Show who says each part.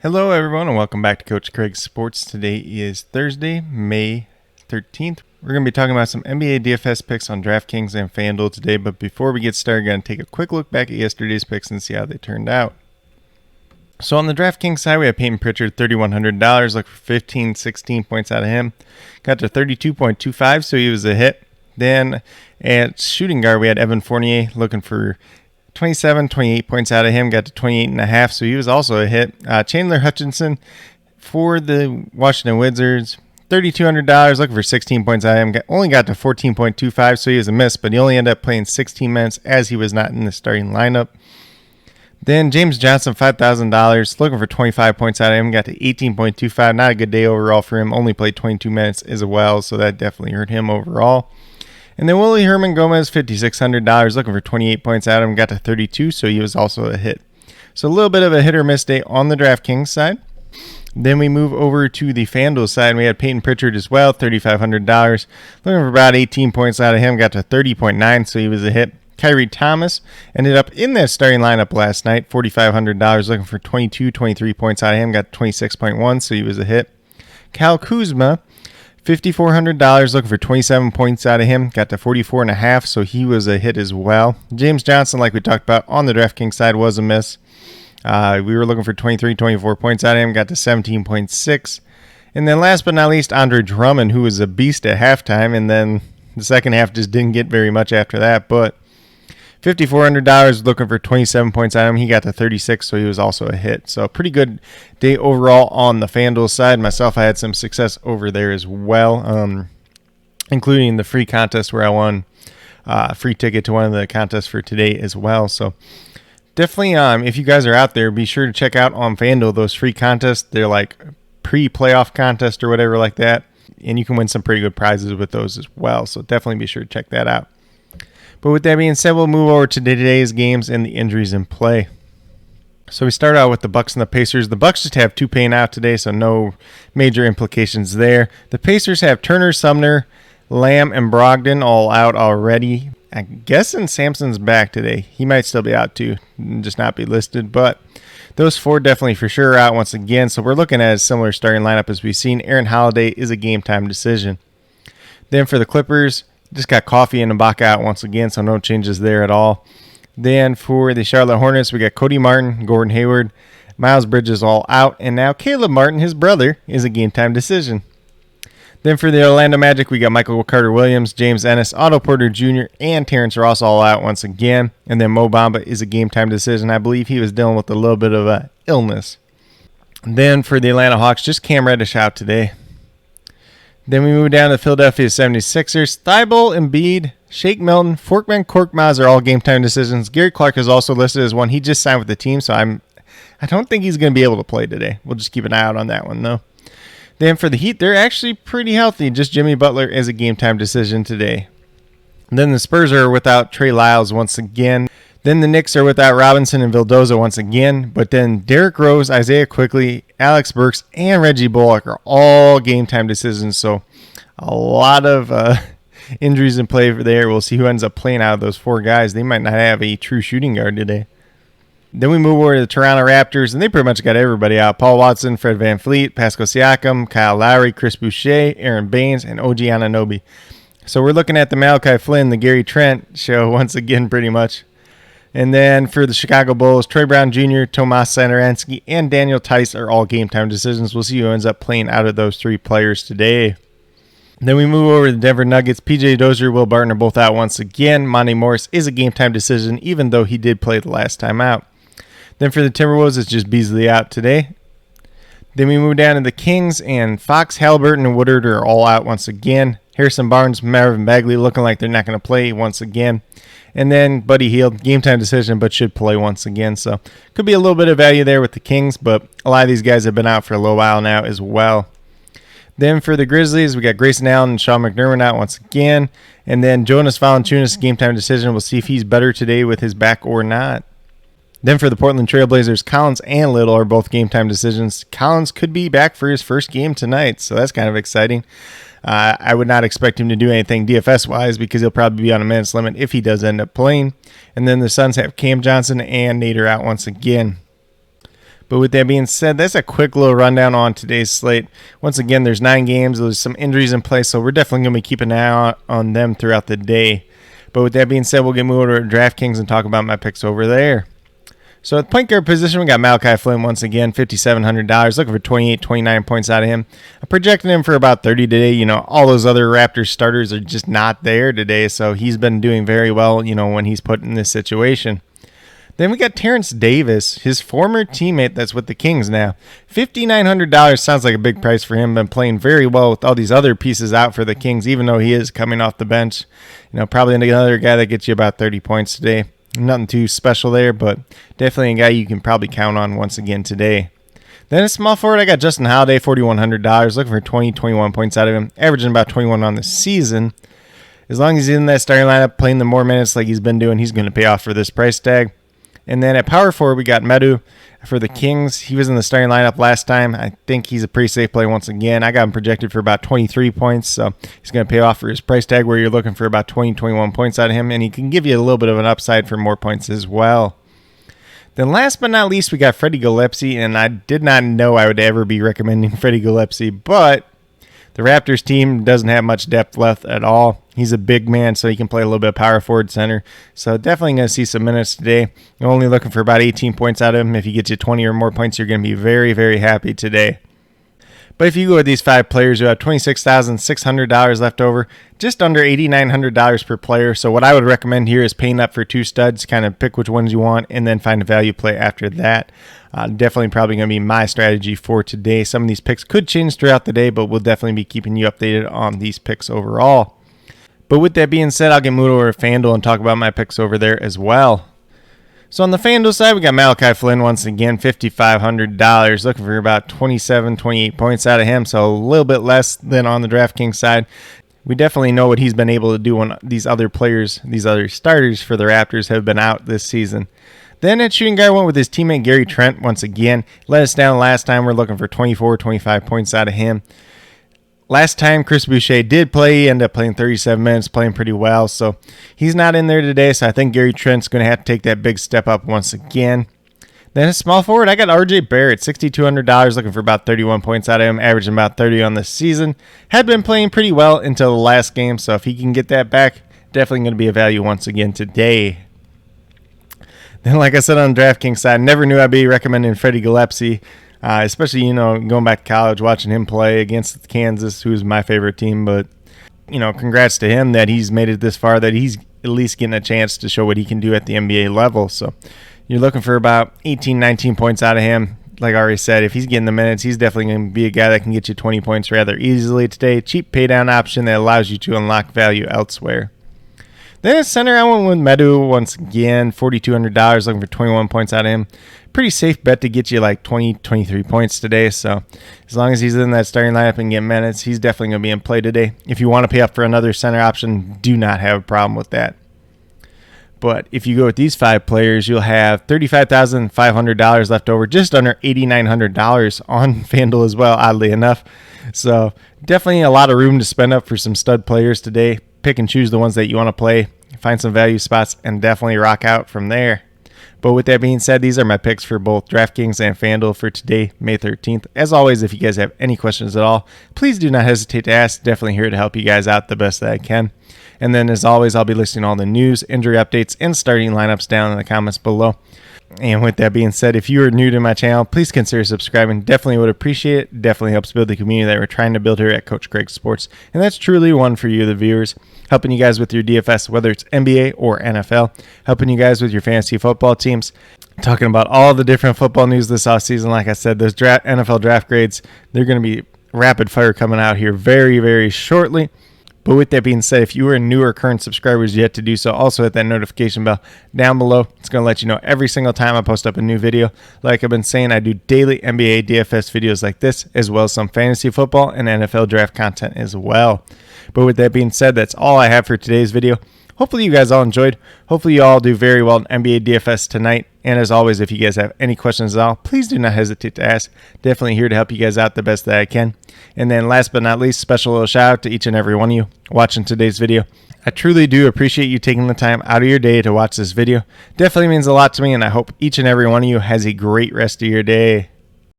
Speaker 1: Hello, everyone, and welcome back to Coach Craig's Sports. Today is Thursday, May 13th. We're going to be talking about some NBA DFS picks on DraftKings and FanDuel today, but before we get started, we're going to take a quick look back at yesterday's picks and see how they turned out. So on the DraftKings side, we have Peyton Pritchard, $3,100, look for 15, 16 points out of him. Got to 32.25, so he was a hit. Then at shooting guard, we had Evan Fournier looking for 27, 28 points out of him, got to 28.5, so he was also a hit. Chandler Hutchinson for the Washington Wizards, $3,200, looking for 16 points out of him, only got to 14.25, so he was a miss, but he only ended up playing 16 minutes as he was not in the starting lineup. Then James Johnson, $5,000, looking for 25 points out of him, got to 18.25, not a good day overall for him, only played 22 minutes as well, so that definitely hurt him overall. And then Willie Herman Gomez, $5,600, looking for 28 points out of him, got to 32, so he was also a hit. So a little bit of a hit or miss day on the DraftKings side. Then we move over to the FanDuel side, and we had Peyton Pritchard as well, $3,500, looking for about 18 points out of him, got to 30.9, so he was a hit. Kyrie Thomas ended up in that starting lineup last night, $4,500, looking for 22, 23 points out of him, got 26.1, so he was a hit. Kyle Kuzma, $5,400, looking for 27 points out of him, got to 44.5, so he was a hit as well. James Johnson, like we talked about on the DraftKings side, was a miss. We were looking for 23, 24 points out of him, got to 17.6. And then last but not least, Andre Drummond, who was a beast at halftime, and then the second half just didn't get very much after that, but $5,400, looking for 27 points out of him. He got to 36, so he was also a hit. So pretty good day overall on the FanDuel side. Myself, I had some success over there as well, including the free contest where I won a free ticket to one of the contests for today as well. So definitely, if you guys are out there, be sure to check out on FanDuel those free contests. They're like pre-playoff contest or whatever like that, and you can win some pretty good prizes with those as well. So definitely be sure to check that out. But with that being said, we'll move over to today's games and the injuries in play. So we start out with the Bucks and the Pacers. The Bucks just have two paying out today, so no major implications there. The Pacers have Turner, Sumner, Lamb, and Brogdon all out already. I'm guessing Sampson's back today. He might still be out too, just not be listed. But those four definitely for sure are out once again. So we're looking at a similar starting lineup as we've seen. Aaron Holiday is a game time decision. Then for the Clippers, just got Coffee and Ibaka out once again, so no changes there at all. Then for the Charlotte Hornets, we got Cody Martin, Gordon Hayward, Miles Bridges all out, and now Caleb Martin, his brother, is a game-time decision. Then for the Orlando Magic, we got Michael Carter-Williams, James Ennis, Otto Porter Jr., and Terrence Ross all out once again. And then Mo Bamba is a game-time decision. I believe he was dealing with a little bit of an illness. Then for the Atlanta Hawks, just Cam Reddish out today. Then we move down to the Philadelphia 76ers. Thibault, Embiid, Shake Milton, Forkman, Korkmaz are all game-time decisions. Gary Clark is also listed as one. He just signed with the team, so I don't think he's going to be able to play today. We'll just keep an eye out on that one, though. Then for the Heat, they're actually pretty healthy. Just Jimmy Butler is a game-time decision today. And then the Spurs are without Trey Lyles once again. Then the Knicks are without Robinson and Vildoza once again. But then Derrick Rose, Isaiah Quickly, Alex Burks, and Reggie Bullock are all game-time decisions. So a lot of injuries in play there. We'll see who ends up playing out of those four guys. They might not have a true shooting guard today. Then we move over to the Toronto Raptors, and they pretty much got everybody out. Paul Watson, Fred VanVleet, Pascal Siakam, Kyle Lowry, Chris Boucher, Aaron Baines, and OG Anunoby. So we're looking at the Malachi Flynn, the Gary Trent show once again pretty much. And then for the Chicago Bulls, Troy Brown Jr., Tomas Satoransky, and Daniel Tice are all game-time decisions. We'll see who ends up playing out of those three players today. Then we move over to the Denver Nuggets. PJ Dozier, Will Barton are both out once again. Monty Morris is a game-time decision, even though he did play the last time out. Then for the Timberwolves, it's just Beasley out today. Then we move down to the Kings, and Fox, Halliburton, and Woodard are all out once again. Harrison Barnes, Marvin Bagley looking like they're not going to play once again. And then Buddy Hield, game-time decision, but should play once again. So could be a little bit of value there with the Kings, but a lot of these guys have been out for a little while now as well. Then for the Grizzlies, we got Grayson Allen and Sean McDermott out once again. And then Jonas Valanciunas, game-time decision. We'll see if he's better today with his back or not. Then for the Portland Trailblazers, Collins and Little are both game-time decisions. Collins could be back for his first game tonight, so that's kind of exciting. I would not expect him to do anything DFS-wise because he'll probably be on a minutes limit if he does end up playing. And then the Suns have Cam Johnson and Nader out once again. But with that being said, that's a quick little rundown on today's slate. Once again, there's 9 games. There's some injuries in place, so we're definitely going to be keeping an eye on them throughout the day. But with that being said, we'll get moved over to DraftKings and talk about my picks over there. So at point guard position, we got Malachi Flynn once again, $5,700. Looking for 28, 29 points out of him. I'm projecting him for about 30 today. You know, all those other Raptors starters are just not there today, so he's been doing very well, you know, when he's put in this situation. Then we got Terrence Davis, his former teammate that's with the Kings now. $5,900 sounds like a big price for him. Been playing very well with all these other pieces out for the Kings, even though he is coming off the bench. You know, probably another guy that gets you about 30 points today. Nothing too special there, but definitely a guy you can probably count on once again today. Then at small forward, I got Justin Holiday, $4,100. Looking for 20, 21 points out of him. Averaging about 21 on the season. As long as he's in that starting lineup, playing the more minutes like he's been doing, he's going to pay off for this price tag. And then at power forward, we got Medu for the Kings. He was in the starting lineup last time. I think he's a pretty safe play once again. I got him projected for about 23 points, so he's going to pay off for his price tag where you're looking for about 20, 21 points out of him, and he can give you a little bit of an upside for more points as well. Then last but not least, we got Freddie Gillespie, and I did not know I would ever be recommending Freddie Gillespie, but the Raptors team doesn't have much depth left at all. He's a big man, so he can play a little bit of power forward center. So definitely going to see some minutes today. You're only looking for about 18 points out of him. If he gets you 20 or more points, you're going to be very, very happy today. But if you go with these 5 players, you have $26,600 left over, just under $8,900 per player. So what I would recommend here is paying up for 2 studs, kind of pick which ones you want, and then find a value play after that. Definitely probably going to be my strategy for today. Some of these picks could change throughout the day, but we'll definitely be keeping you updated on these picks overall. But with that being said, I'll get moved over to FanDuel and talk about my picks over there as well. So on the FanDuel side, we got Malachi Flynn once again, $5,500. Looking for about 27, 28 points out of him, so a little bit less than on the DraftKings side. We definitely know what he's been able to do when these other players, these other starters for the Raptors have been out this season. Then at shooting guard, went with his teammate Gary Trent once again. Let us down last time. We're looking for 24, 25 points out of him. Last time Chris Boucher did play, he ended up playing 37 minutes, playing pretty well. So he's not in there today, so I think Gary Trent's going to have to take that big step up once again. Then a small forward, I got RJ Barrett, $6,200, looking for about 31 points out of him, averaging about 30 on the season. Had been playing pretty well until the last game, so if he can get that back, definitely going to be a value once again today. Then, like I said on the DraftKings side, never knew I'd be recommending Freddie Gillespie. Especially, you know, going back to college, watching him play against Kansas, who's my favorite team. But, you know, congrats to him that he's made it this far, that he's at least getting a chance to show what he can do at the NBA level. So you're looking for about 18, 19 points out of him. Like I already said, if he's getting the minutes, he's definitely going to be a guy that can get you 20 points rather easily today. Cheap pay down option that allows you to unlock value elsewhere. Then at center, I went with Medu once again, $4,200, looking for 21 points out of him. Pretty safe bet to get you like 20, 23 points today. So as long as he's in that starting lineup and getting minutes, he's definitely going to be in play today. If you want to pay up for another center option, do not have a problem with that. But if you go with these 5 players, you'll have $35,500 left over, just under $8,900 on FanDuel as well, oddly enough. So definitely a lot of room to spend up for some stud players today. Pick and choose the ones that you want to play, find some value spots, and definitely rock out from there. But with that being said, these are my picks for both DraftKings and FanDuel for today, May 13th. As always, if you guys have any questions at all, please do not hesitate to ask. Definitely here to help you guys out the best that I can. And then, as always, I'll be listing all the news, injury updates, and starting lineups down in the comments below. And with that being said, if you are new to my channel, please consider subscribing. Definitely would appreciate it. Definitely helps build the community that we're trying to build here at Coach Craig Sports. And that's truly one for you, the viewers, helping you guys with your DFS, whether it's NBA or NFL, helping you guys with your fantasy football teams, talking about all the different football news this offseason. Like I said, those NFL draft grades, they're going to be rapid fire coming out here very, very shortly. But with that being said, if you are new or current subscribers yet to do so, also hit that notification bell down below. It's going to let you know every single time I post up a new video. Like I've been saying, I do daily NBA DFS videos like this, as well as some fantasy football and NFL draft content as well. But with that being said, that's all I have for today's video. hopefully you guys all enjoyed. Hopefully you all do very well in NBA DFS tonight. And as always, if you guys have any questions at all, please do not hesitate to ask. Definitely here to help you guys out the best that I can. And then last but not least, special little shout out to each and every one of you watching today's video. I truly do appreciate you taking the time out of your day to watch this video. Definitely means a lot to me, and I hope each and every one of you has a great rest of your day.